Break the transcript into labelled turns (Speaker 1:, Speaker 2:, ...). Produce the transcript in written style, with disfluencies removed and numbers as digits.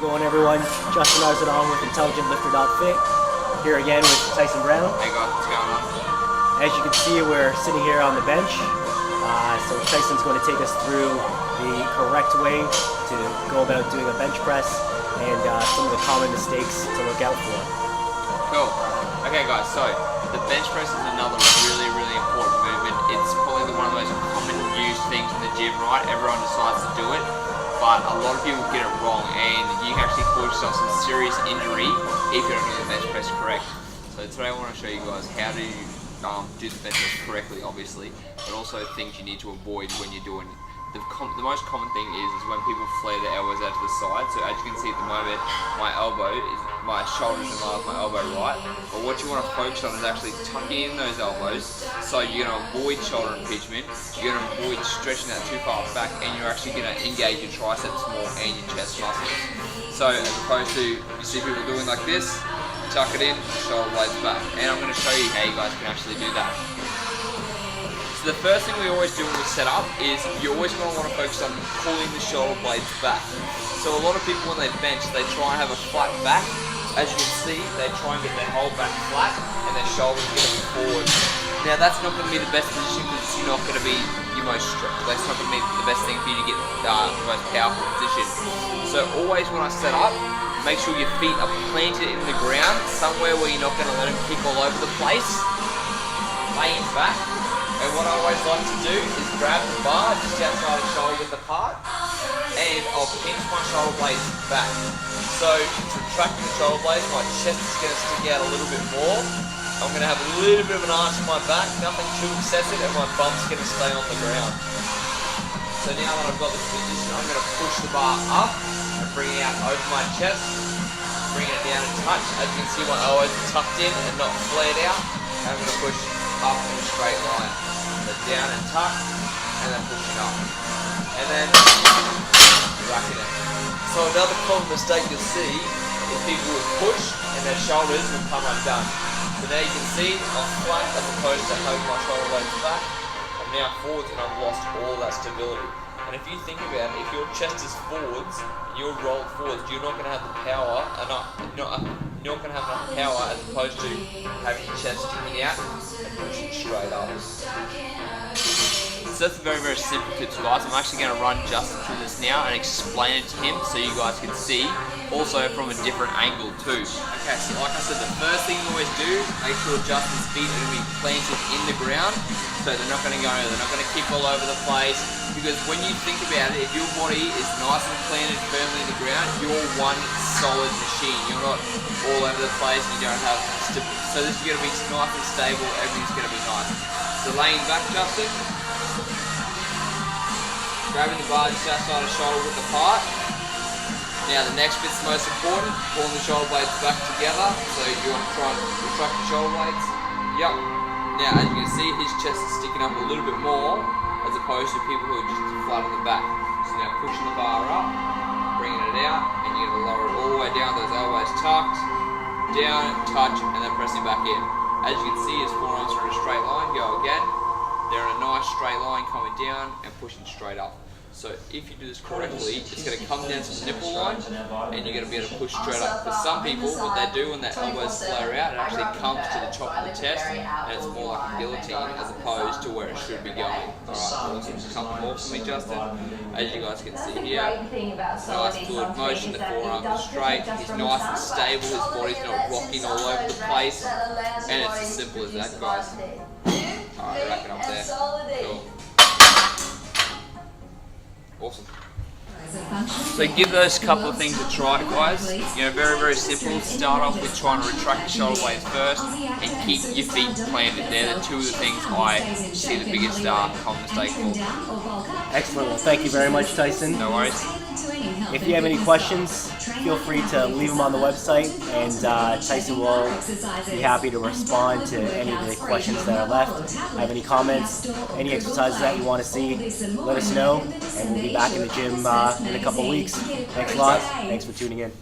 Speaker 1: it going, everyone? Justin Arzenon with IntelligentLifter.fit, here again with Tyson Brown.
Speaker 2: Hey guys, what's going on?
Speaker 1: As you can see, we're sitting here on the bench. So Tyson's going to take us through the correct way to go about doing a bench press and some of the common mistakes to look out for.
Speaker 2: Cool. Okay guys, so the bench press is another really important movement. It's probably one of the most common used things in the gym, right? Everyone decides to do it, but a lot of people get it wrong, and you can actually cause yourself some serious injury if you don't do the bench press correct. So today I want to show you guys how to do the bench press correctly, obviously, but also things you need to avoid when you're doing it. The most common thing is when people flare their elbows out to the side. So as you can see at the moment, my shoulders in line with my elbow right. But what you want to focus on is actually tucking in those elbows. So you're going to avoid shoulder impingement. You're going to avoid stretching that too far back, and you're actually going to engage your triceps more and your chest muscles. So as opposed to, you see people doing like this, tuck it in, shoulder blades back. And I'm going to show you how you guys can actually do that. So the first thing we always do when we set up is you always want to focus on pulling the shoulder blades back. So a lot of people when they bench, they try and have a flat back. As you can see, they try and get their whole back flat and their shoulders are going to be forward. Now that's not going to be the best position because it's not going to be your most stretch. That's not going to be the best thing for you to get the most powerful position. So always when I set up, make sure your feet are planted in the ground, somewhere where you're not going to let them kick all over the place. Laying back. And what I always like to do is grab the bar just outside the shoulder width apart, and I'll pinch my shoulder blades back. So retracting the shoulder blades, my chest is going to stick out a little bit more. I'm going to have a little bit of an arch in my back, nothing too excessive, and my bump's going to stay on the ground. So now that I've got this position, I'm going to push the bar up and bring it out over my chest, bring it down and touch. As you can see, my elbows are tucked in and not flared out. And I'm going to push up in a straight line. So down and tuck, and then pushing up. And then rack it in. So another common mistake you'll see is people will push and their shoulders will come undone. So now you can see I'm flat as opposed to having my shoulder blades back. I'm now forwards and I've lost all that stability. And if you think about it, if your chest is forwards and you're rolled forwards, you're not going to have the power, you're not going to have enough power as opposed to having your chest sticking out and pushing straight up. So that's very simple tips, guys. I'm actually going to run Justin through this now and explain it to him so you guys can see, also from a different angle too. Okay, so like I said, the first thing you always do, make sure Justin's feet are going to be planted in the ground, so they're not going to they're not going to kick all over the place. Because when you think about it, if your body is nice and planted firmly in the ground, you're one solid machine. You're not all over the place and you don't have so this is going to be nice and stable, everything's going to be nice. So laying back, Justin. Grabbing the bar just outside the shoulder width apart. Now the next bit's the most important, pulling the shoulder blades back together. So you want to try and retract the shoulder blades. Yep. Now as you can see, his chest is sticking up a little bit more as opposed to people who are just flat on the back. So now pushing the bar up, bringing it out, and you're going to lower it all the way down, those elbows tucked, down, touch, and then pressing back in. As you can see, his forearms are in a straight line. Go again. They're in a nice straight line coming down and pushing straight up. So if you do this correctly, it's going to come down to the nipple line and you're going to be able to push straight up. For some people, what they do when their elbows flare out, it actually comes to the top of the chest and it's more like a guillotine as opposed to where it should be going. Alright, awesome. Just a couple more for me, Justin. As you guys can see here, nice fluid motion, the forearms are straight, he's nice and stable, his body's not rocking all over the place, and it's as simple as that, guys. Alright, rack it up there. Cool. Awesome. So give those couple of things a try, guys. You know, very simple. Start off with trying to retract the shoulder blades first and keep your feet planted. They're the two of the things I see the biggest common mistake for.
Speaker 1: Excellent. Well, thank you very much, Tyson.
Speaker 2: No worries.
Speaker 1: If you have any questions, feel free to leave them on the website, and Tyson will be happy to respond to any of the questions that are left. Have any comments, any exercises that you want to see, let us know, and we'll be back in the gym in a couple weeks. Thanks a lot. Thanks for tuning in.